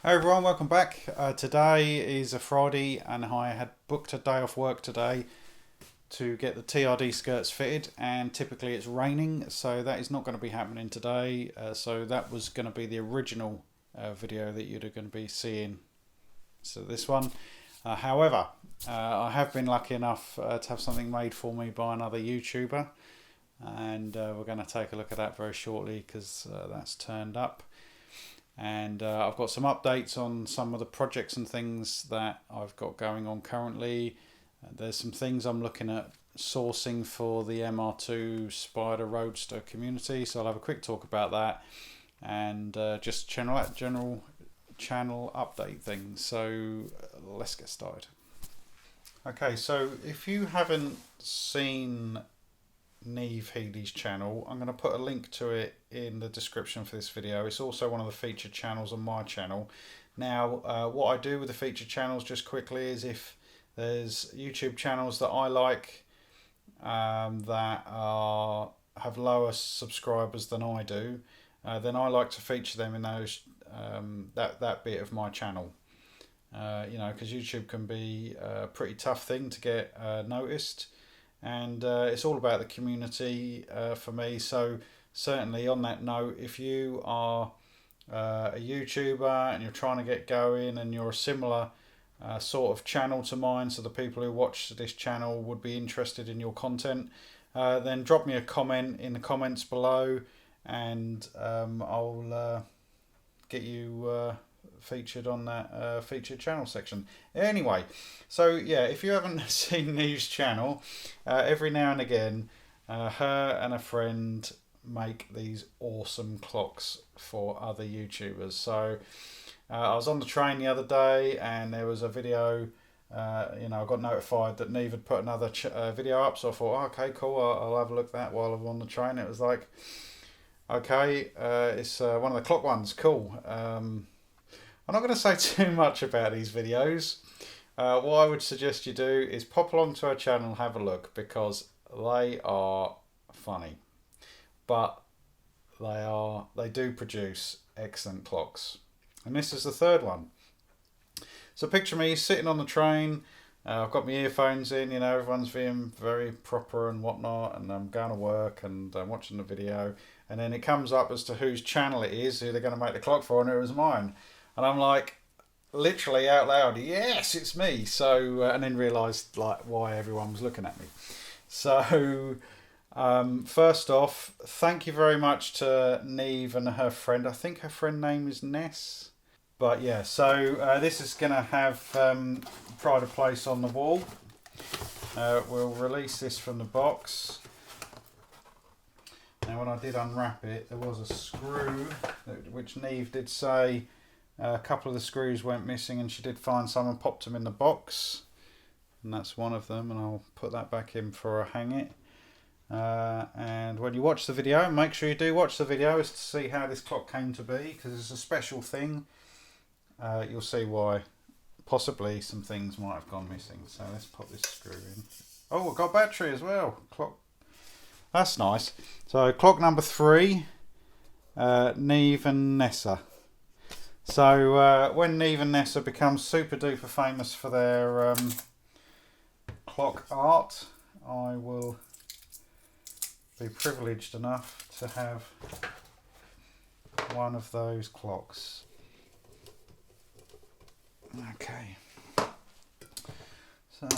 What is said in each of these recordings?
Hey everyone, welcome back. Today is a Friday and I had booked a day off work today to get the TRD skirts fitted, and typically it's raining, so that is not going to be happening today. So that was going to be the original video that you're going to be seeing. So this one. However, I have been lucky enough to have something made for me by another YouTuber, and we're going to take a look at that very shortly because that's turned up. And I've got some updates on some of the projects and things that I've got going on currently. There's some things I'm looking at sourcing for the MR2 Spider Roadster community, so I'll have a quick talk about that and just general channel update things. So let's get started. Okay, so if you haven't seen Neff Healy's channel, I'm going to put a link to it in the description for this video. It's also one of the featured channels on my channel. Now what I do with the featured channels, just quickly, is if there's YouTube channels that I like that have lower subscribers than I do, then I like to feature them in those that bit of my channel. You know, because YouTube can be a pretty tough thing to get noticed. And it's all about the community for me. So certainly on that note, if you are a YouTuber and you're trying to get going and you're a similar sort of channel to mine, so the people who watch this channel would be interested in your content, then drop me a comment in the comments below, and I'll get you featured on that featured channel section. Anyway, so yeah, if you haven't seen Neff's channel, every now and again her and a friend make these awesome clocks for other YouTubers. So I was on the train the other day and there was a video, you know, I got notified that Neff had put another video up, so I thought, oh, okay, cool, I'll have a look at that while I'm on the train. It was like, okay, it's one of the clock ones, cool. I'm not going to say too much about these videos. What I would suggest you do is pop along to our channel and have a look, because they are funny, but they do produce excellent clocks. And this is the third one. So picture me sitting on the train. I've got my earphones in, you know, everyone's being very proper and whatnot, and I'm going to work and I'm watching the video, and then it comes up as to whose channel it is, who they're going to make the clock for, and it was mine. And I'm like, literally out loud, yes, it's me. So, and then realised like why everyone was looking at me. So, first off, thank you very much to Neff and her friend. I think her friend name is Ness. But yeah, so this is going to have pride of place on the wall. We'll release this from the box. Now, when I did unwrap it, there was a screw, which Neff did say a couple of the screws went missing, and she did find some and popped them in the box, and that's one of them, and I'll put that back in for a hang it. And when you watch the video, make sure you do watch the video as to see how this clock came to be, because it's a special thing. You'll see why possibly some things might have gone missing. So let's pop this screw in. Oh, we've got battery as well. Clock, that's nice. So clock number 3, Neff and Nessa. So when Neff and Nessa become super duper famous for their clock art, I will be privileged enough to have one of those clocks. Okay, so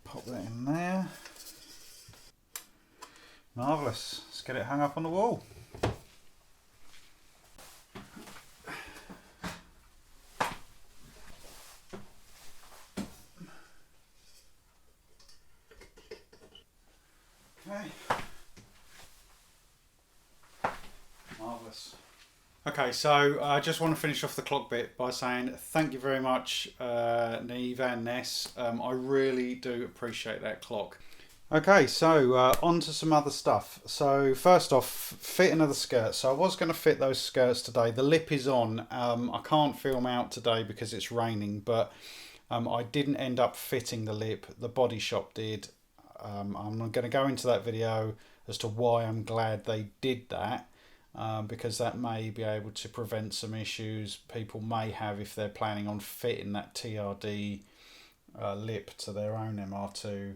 pop that in there. Marvellous. Let's get it hung up on the wall. Okay. Marvellous. Okay, so I just want to finish off the clock bit by saying thank you very much, Neff and Ness. I really do appreciate that clock. Okay, so on to some other stuff. So first off, fitting of the skirts. So I was going to fit those skirts today. The lip is on. I can't film out today because it's raining, but I didn't end up fitting the lip. The body shop did. I'm going to go into that video as to why I'm glad they did that. because that may be able to prevent some issues people may have if they're planning on fitting that TRD lip to their own MR2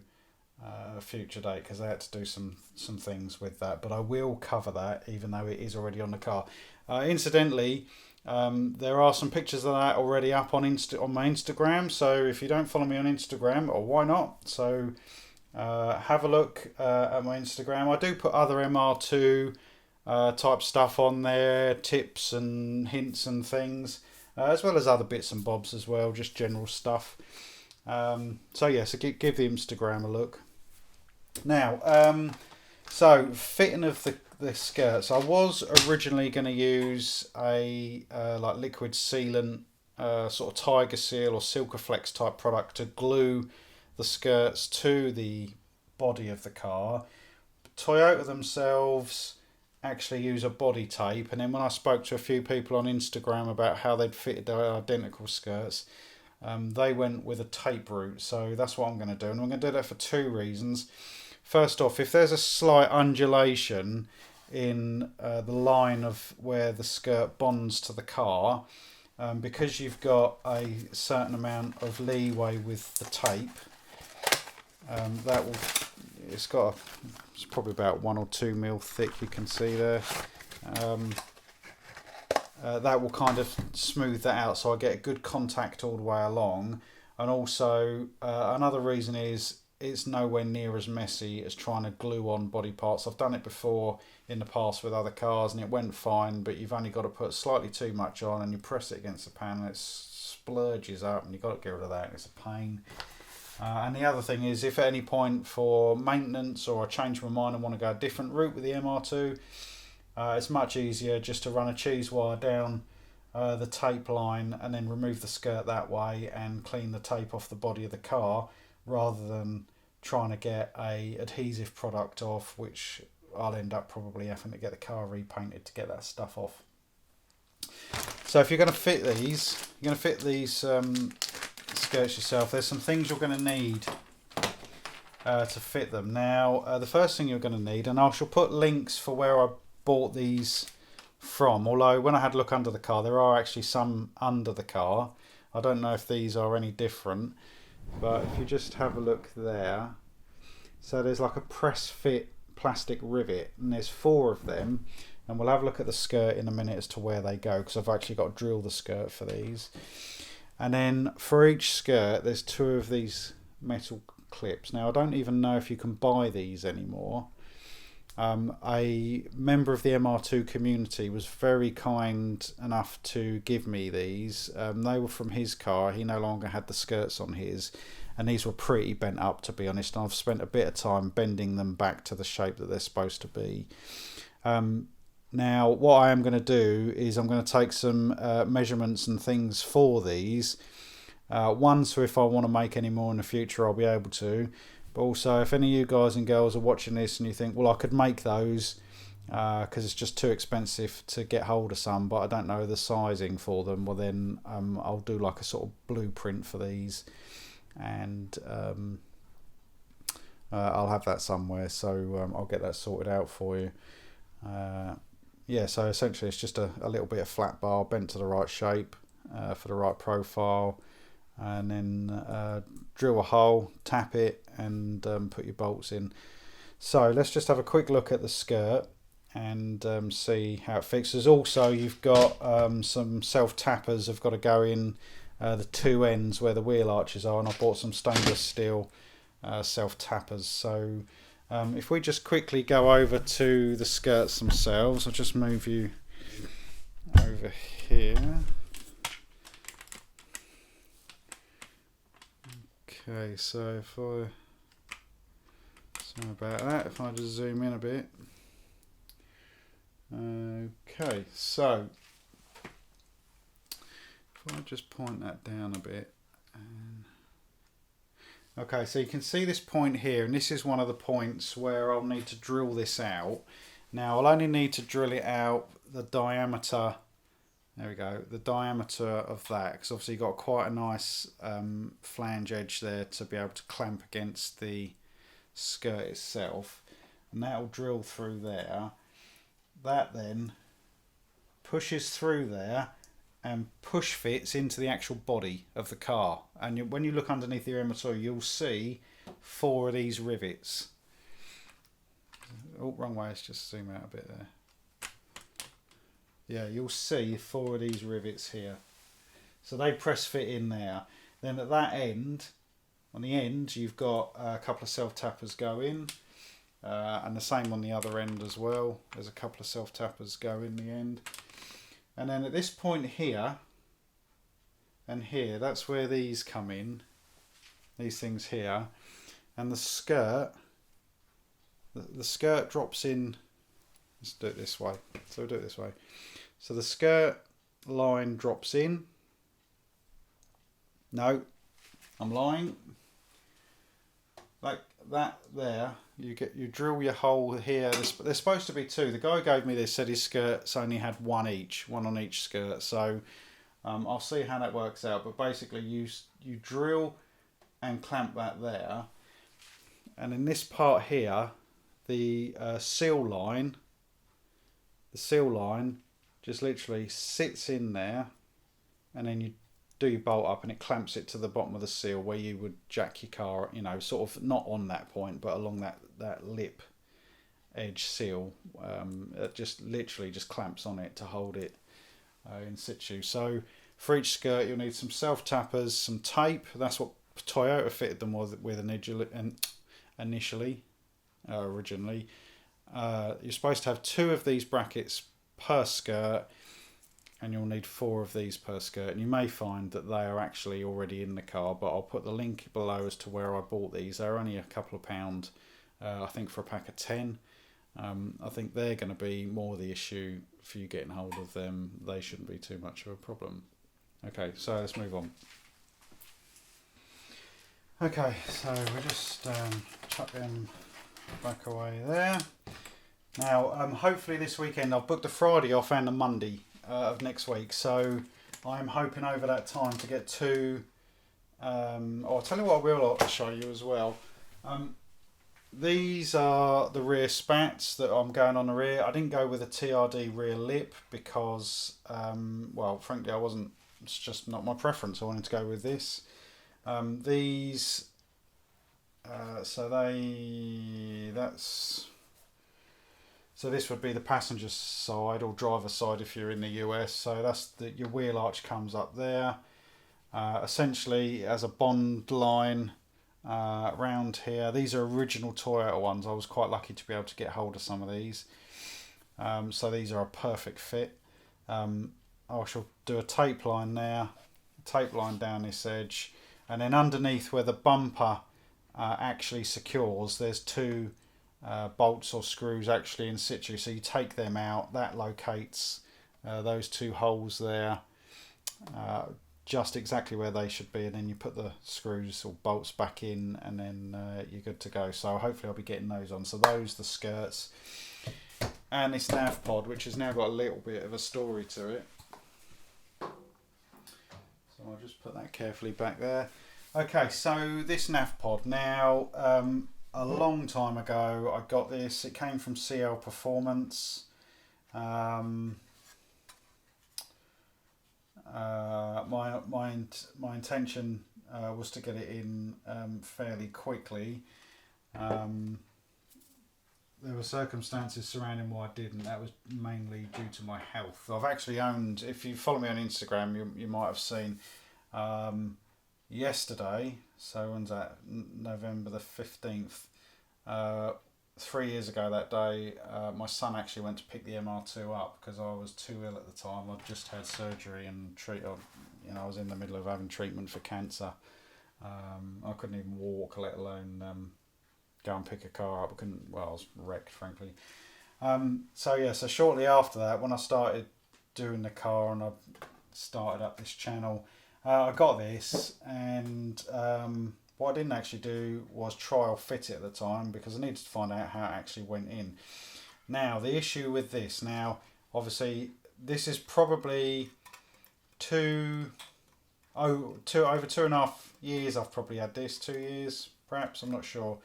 future date, because they had to do some things with that. But I will cover that even though it is already on the car. Incidentally, there are some pictures of that already up on my Instagram, so if you don't follow me on Instagram, or why not, so have a look at my Instagram. I do put other MR2 type stuff on there, tips and hints and things, as well as other bits and bobs as well, just general stuff. So yeah, so give the Instagram a look. Now, so fitting of the skirts, I was originally going to use a like liquid sealant, sort of Tiger Seal or Silkaflex type product to glue the skirts to the body of the car. Toyota themselves actually use a body tape, and then when I spoke to a few people on Instagram about how they'd fitted their identical skirts, they went with a tape route. So that's what I'm going to do, and I'm going to do that for two reasons. First off, if there's a slight undulation in the line of where the skirt bonds to the car, because you've got a certain amount of leeway with the tape, it's probably about 1 or 2 mil thick, you can see there. That will kind of smooth that out, so I get a good contact all the way along. And also another reason is it's nowhere near as messy as trying to glue on body parts. I've done it before in the past with other cars and it went fine, but you've only got to put slightly too much on and you press it against the pan and it splurges up, and you've got to get rid of that. It's a pain. And the other thing is, if at any point for maintenance or I change my mind and want to go a different route with the MR2, it's much easier just to run a cheese wire down the tape line and then remove the skirt that way and clean the tape off the body of the car, rather than trying to get a adhesive product off, which I'll end up probably having to get the car repainted to get that stuff off. So if you're going to fit these, skirts yourself, there's some things you're going to need to fit them. Now, the first thing you're going to need, and I shall put links for where I bought these from, although when I had a look under the car, there are actually some under the car. I don't know if these are any different, but if you just have a look there, so there's like a press fit plastic rivet, and there's 4 of them, and we'll have a look at the skirt in a minute as to where they go, because I've actually got to drill the skirt for these. And then for each skirt there's 2 of these metal clips. Now I don't even know if you can buy these anymore. A member of the MR2 community was very kind enough to give me these. They were from his car. He no longer had the skirts on his, and these were pretty bent up, to be honest. And I've spent a bit of time bending them back to the shape that they're supposed to be. Now what I am going to do is I'm going to take some measurements and things for these. One, so if I want to make any more in the future I'll be able to. But also, if any of you guys and girls are watching this and you think, well, I could make those because it's just too expensive to get hold of some, but I don't know the sizing for them, well then I'll do like a sort of blueprint for these, and I'll have that somewhere, so I'll get that sorted out for you. Yeah, so essentially it's just a little bit of flat bar bent to the right shape for the right profile, and then drill a hole, tap it, and put your bolts in. So let's just have a quick look at the skirt and see how it fixes. Also, you've got some self tappers have got to go in the 2 ends where the wheel arches are, and I bought some stainless steel self tappers. So if we just quickly go over to the skirts themselves, I'll just move you over here. Okay, so if I, sorry about that, if I just zoom in a bit. Okay, so if I just point that down a bit. Okay, so you can see this point here, and this is one of the points where I'll need to drill this out. Now I'll only need to drill it out the diameter, there we go, the diameter of that, because obviously you've got quite a nice flange edge there to be able to clamp against the skirt itself, and that'll drill through there. That then pushes through there and push fits into the actual body of the car. And when you look underneath the MR2, you'll see 4 of these rivets. Oh, wrong way, let's just zoom out a bit there. Yeah, you'll see 4 of these rivets here. So they press fit in there. Then at that end, on the end, you've got a couple of self-tappers go in. And the same on the other end as well. There's a couple of self-tappers go in the end. And then at this point here and here, that's where these come in. These things here. And the skirt, the skirt drops in. Let's do it this way. So we'll do it this way. So the skirt line drops in. No, I'm lying. Like that there. You drill your hole here. There's supposed to be 2. The guy who gave me this said his skirts only had one on each skirt. So I'll see how that works out. But basically, you drill and clamp that there, and in this part here, the seal line just literally sits in there, and then you do your bolt up and it clamps it to the bottom of the seal where you would jack your car, you know, sort of not on that point but along that lip edge seal. It just literally just clamps on it to hold it in situ. So for each skirt you'll need some self tappers, some tape. That's what Toyota fitted them with initially, originally. You're supposed to have 2 of these brackets per skirt, and you'll need 4 of these per skirt. And you may find that they are actually already in the car, but I'll put the link below as to where I bought these. They're only a couple of pound, I think, for a pack of 10. I think they're going to be more the issue for you getting hold of them. They shouldn't be too much of a problem. Okay, so let's move on. Okay, so we'll just chuck them back away there. Now, hopefully this weekend, I've booked a Friday off and a Monday of next week, so I'm hoping over that time to get 2. I'll tell you what I will show you as well. These are the rear spats that I'm going on the rear. I didn't go with a TRD rear lip because, well, frankly, it's just not my preference. I wanted to go with this. These, so this would be the passenger side or driver side if you're in the US. So that's your wheel arch comes up there. Essentially as a bond line around here. These are original Toyota ones. I was quite lucky to be able to get hold of some of these. So these are a perfect fit. I shall do a tape line there, tape line down this edge, and then underneath where the bumper actually secures, there's 2 bolts or screws actually in situ. So you take them out, that locates those 2 holes there just exactly where they should be, and then you put the screws or bolts back in, and then you're good to go. So hopefully I'll be getting those on. So those, the skirts, and this Navpod, which has now got a little bit of a story to it. So I'll just put that carefully back there. Okay, so this Navpod now, a long time ago I got this. It came from CL Performance. My intention was to get it in fairly quickly. There were circumstances surrounding why I didn't. That was mainly due to my health. I've actually owned, if you follow me on Instagram, you might have seen yesterday, so when's that, November the 15th, 3 years ago that day, my son actually went to pick the MR2 up because I was too ill at the time. I'd just had surgery and I was in the middle of having treatment for cancer. I couldn't even walk, let alone go and pick a car up. I was wrecked, frankly. So shortly after that, when I started doing the car and I started up this channel, I got this, and what I didn't actually do was trial fit it at the time because I needed to find out how it actually went in. Now, the issue with this, obviously, this is probably over 2.5 years I've probably had this, 2 years perhaps, I'm not sure.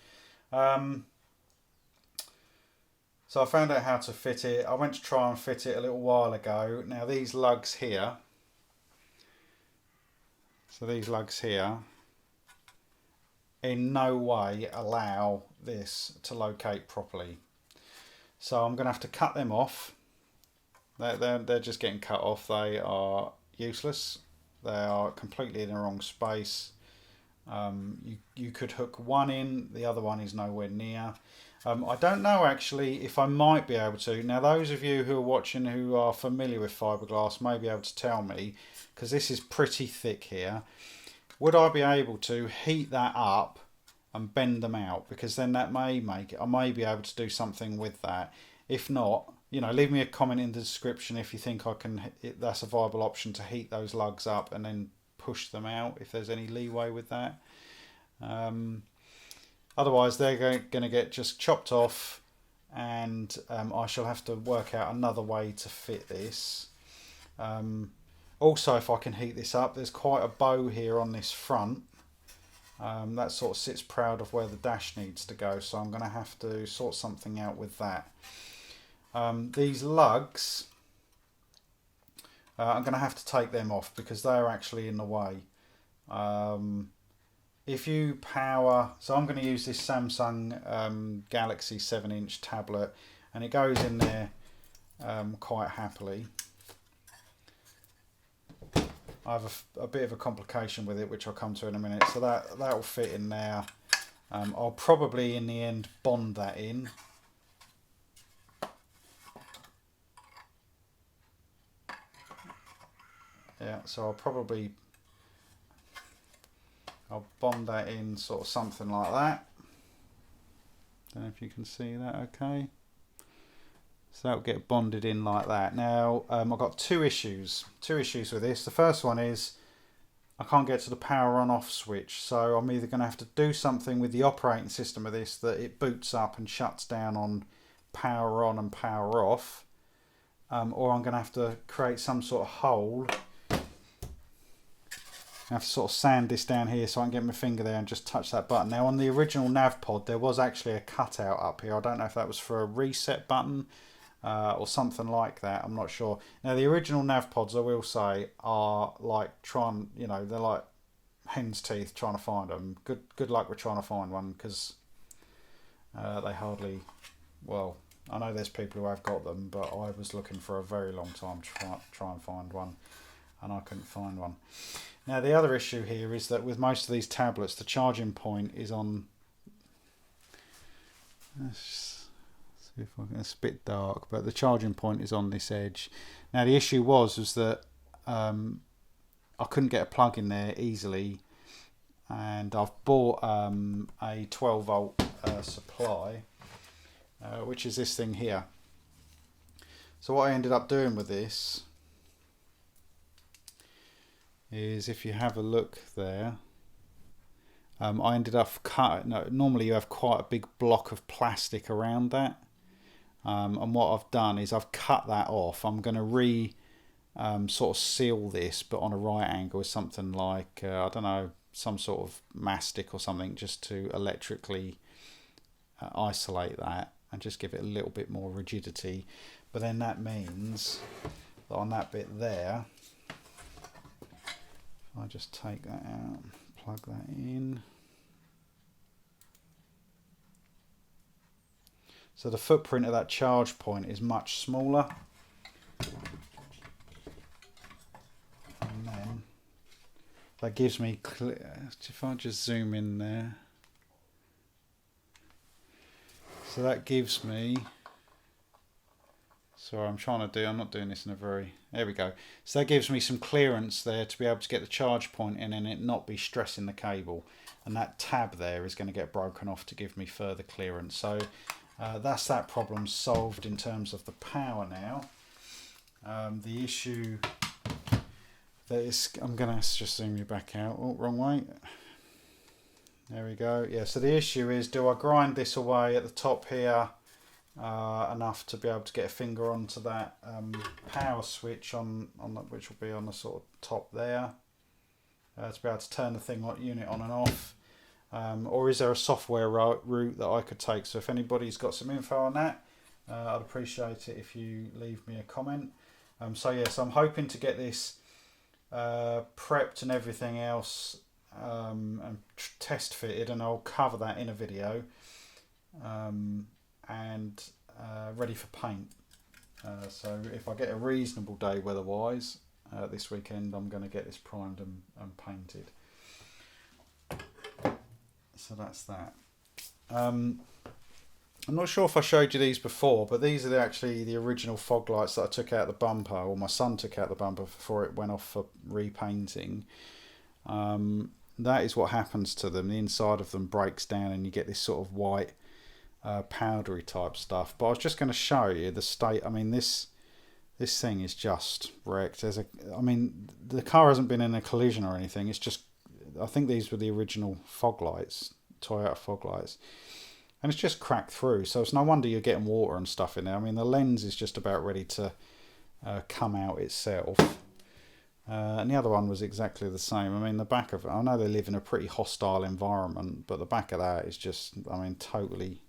So I found out how to fit it. I went to try and fit it a little while ago. Now these lugs here, in no way allow this to locate properly. So I'm going to have to cut them off. They're just getting cut off. They are useless. They are completely in the wrong space. You could hook one in, the other one is nowhere near. I don't know actually if I might be able to. Now those of you who are watching who are familiar with fiberglass may be able to tell me, because this is pretty thick here. Would I be able to heat that up and bend them out? Because then that may make it, I may be able to do something with that. If not, you know, leave me a comment in the description if you think I can, that's a viable option to heat those lugs up and then push them out, if there's any leeway with that. Otherwise they're going to get just chopped off, and I shall have to work out another way to fit this. Also, if I can heat this up, there's quite a bow here on this front. That sort of sits proud of where the dash needs to go, so I'm going to have to sort something out with that. These lugs, I'm going to have to take them off because they're actually in the way. If you power, so I'm going to use this Samsung Galaxy 7-inch tablet, and it goes in there quite happily. I have a bit of a complication with it, which I'll come to in a minute. So that will fit in there. I'll probably in the end bond that in. Yeah, so I'll bond that in sort of something like that. Don't know if you can see that okay. So that'll get bonded in like that. Now I've got two issues with this. The first one is I can't get to the power on off switch, so I'm either going to have to do something with the operating system of this that it boots up and shuts down on power on and power off, or I'm going to have to create some sort of hole. I have to sort of sand this down here so I can get my finger there and just touch that button. Now on the original Navpod there was actually a cutout up here. I don't know if that was for a reset button or something like that. I'm not sure. Now the original Navpods, I will say, are like they're like hen's teeth trying to find them. Good luck with trying to find one, because they hardly, well, I know there's people who have got them, but I was looking for a very long time to try and find one, and I couldn't find one. Now the other issue here is that with most of these tablets, the charging point is on, let's see if I can, it's a bit dark, but the charging point is on this edge. Now the issue was that I couldn't get a plug in there easily, and I've bought a 12 volt supply, which is this thing here. So what I ended up doing with this is, if you have a look there, I ended up normally you have quite a big block of plastic around that, and what I've done is I've cut that off. I'm going to sort of seal this, but on a right angle with something like I don't know, some sort of mastic or something, just to electrically isolate that and just give it a little bit more rigidity. But then that means that on that bit there, I just take that out, plug that in. So the footprint of that charge point is much smaller. And then that gives me clear, if I just zoom in there. So that gives me, sorry, I'm not doing this in a very, there we go. So that gives me some clearance there to be able to get the charge point in and it not be stressing the cable. And that tab there is going to get broken off to give me further clearance. So that's that problem solved in terms of the power now. The issue that is, I'm going to just zoom you back out. Oh, wrong way. There we go. Yeah, so the issue is, do I grind this away at the top here enough to be able to get a finger onto that power switch on which will be on the sort of top there, to be able to turn the unit on and off, or is there a software route that I could take? So if anybody's got some info on that, I'd appreciate it if you leave me a comment. So yes, I'm hoping to get this prepped and everything else and test fitted, and I'll cover that in a video, and ready for paint. So if I get a reasonable day weather-wise this weekend, I'm going to get this primed and painted. So that's that. I'm not sure if I showed you these before, but these are actually the original fog lights that I took out the bumper, or my son took out the bumper before it went off for repainting. That is what happens to them. The inside of them breaks down and you get this sort of white powdery type stuff. But I was just going to show you the state. I mean, this thing is just wrecked. I mean, the car hasn't been in a collision or anything. It's just, I think these were the original fog lights, Toyota fog lights. And it's just cracked through, so it's no wonder you're getting water and stuff in there. I mean, the lens is just about ready to come out itself. And the other one was exactly the same. I mean, the back of it, I know they live in a pretty hostile environment, but the back of that is just, I mean, totally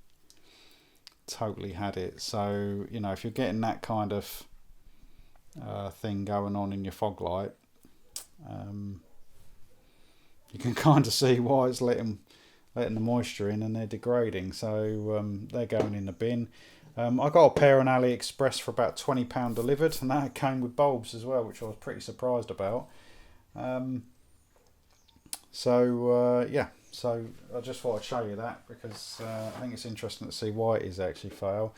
had it. So, you know, if you're getting that kind of thing going on in your fog light, you can kind of see why it's letting the moisture in and they're degrading. So they're going in the bin. I got a pair on AliExpress for about £20 delivered, and that came with bulbs as well, which I was pretty surprised about. Yeah, so I just thought I'd show you that because I think it's interesting to see why it is actually fail.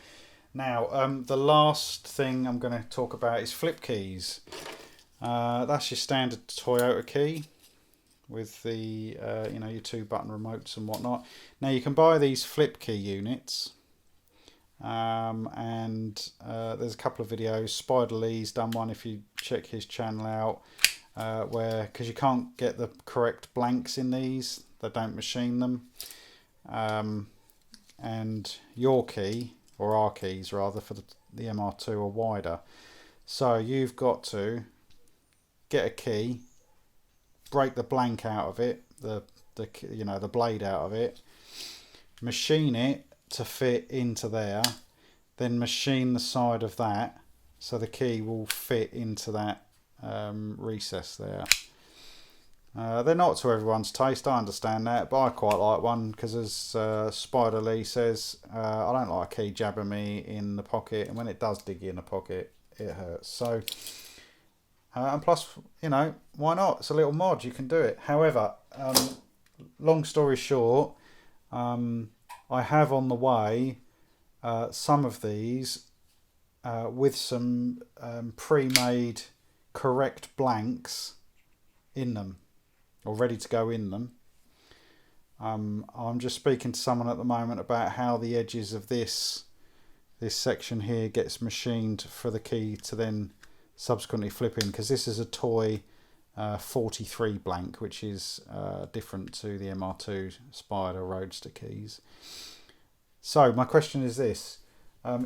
Now, the last thing I'm going to talk about is flip keys. That's your standard Toyota key with the you know, your 2-button remotes and whatnot. Now you can buy these flip key units, and there's a couple of videos. Spider Lee's done one, if you check his channel out, where, because you can't get the correct blanks in these, they don't machine them, and your key, or our keys rather, for the MR2 are wider, so you've got to get a key, break the blank out of it, the you know, the blade out of it, machine it to fit into there, then machine the side of that so the key will fit into that recess there. They're not to everyone's taste, I understand that, but I quite like one because, as Spider Lee says, I don't like a key jabbing me in the pocket, and when it does dig you in the pocket, it hurts. So and plus, you know, why not? It's a little mod, you can do it. However, long story short, I have on the way some of these with some pre-made correct blanks in them, or ready to go in them. I'm just speaking to someone at the moment about how the edges of this section here gets machined for the key to then subsequently flip in, because this is a toy 43 blank, which is different to the MR2 Spider Roadster keys. So my question is this: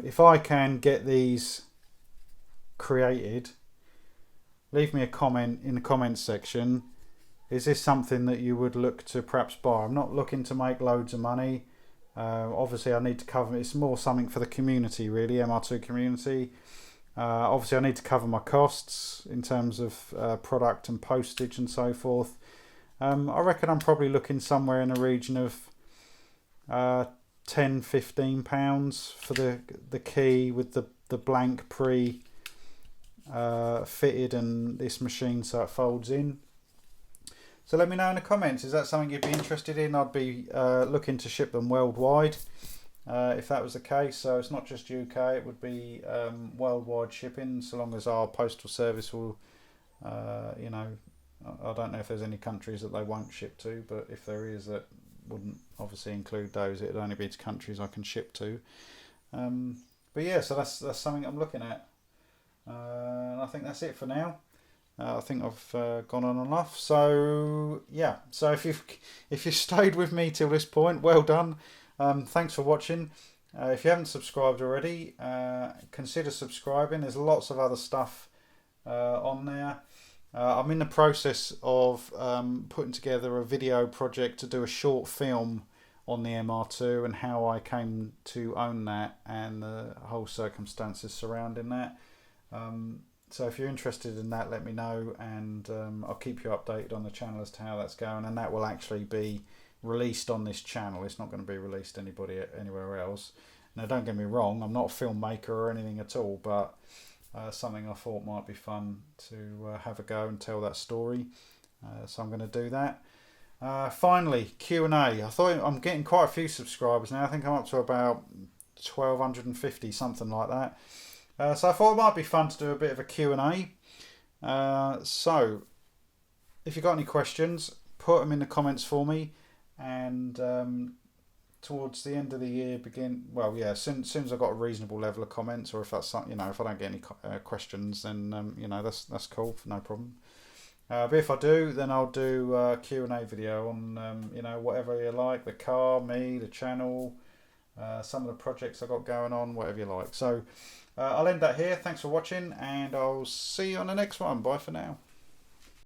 if I can get these created, leave me a comment in the comments section. Is this something that you would look to perhaps buy? I'm not looking to make loads of money. Obviously I need to cover, it's more something for the community really, MR2 community. Obviously I need to cover my costs in terms of product and postage and so forth. I reckon I'm probably looking somewhere in the region of £10–15 for the key with the blank pre fitted and this machine so it folds in. So let me know in the comments, is that something you'd be interested in? I'd be looking to ship them worldwide if that was the case. So it's not just UK, it would be worldwide shipping, so long as our postal service will, you know, I don't know if there's any countries that they won't ship to, but if there is, that wouldn't obviously include those. It'd only be to countries I can ship to. But yeah, so that's something I'm looking at. And I think that's it for now. I think I've gone on enough. So yeah, so if you've stayed with me till this point, well done. Thanks for watching. If you haven't subscribed already, consider subscribing. There's lots of other stuff on there. I'm in the process of putting together a video project to do a short film on the MR2 and how I came to own that and the whole circumstances surrounding that. So if you're interested in that, let me know, and I'll keep you updated on the channel as to how that's going, and that will actually be released on this channel. It's not going to be released anywhere else. Now don't get me wrong, I'm not a filmmaker or anything at all, but something I thought might be fun to have a go and tell that story. So I'm going to do that. Finally, Q&A. I thought I'm getting quite a few subscribers now. I think I'm up to about 1,250, something like that. So I thought it might be fun to do a bit of a Q&A. So if you've got any questions, put them in the comments for me. And towards the end of the year, as soon as I've got a reasonable level of comments, or if that's something, if I don't get any questions, then that's cool, no problem. But if I do, then I'll do a Q&A video on whatever you like, the car, me, the channel, some of the projects I've got going on, whatever you like. So I'll end that here. Thanks for watching, and I'll see you on the next one. Bye for now.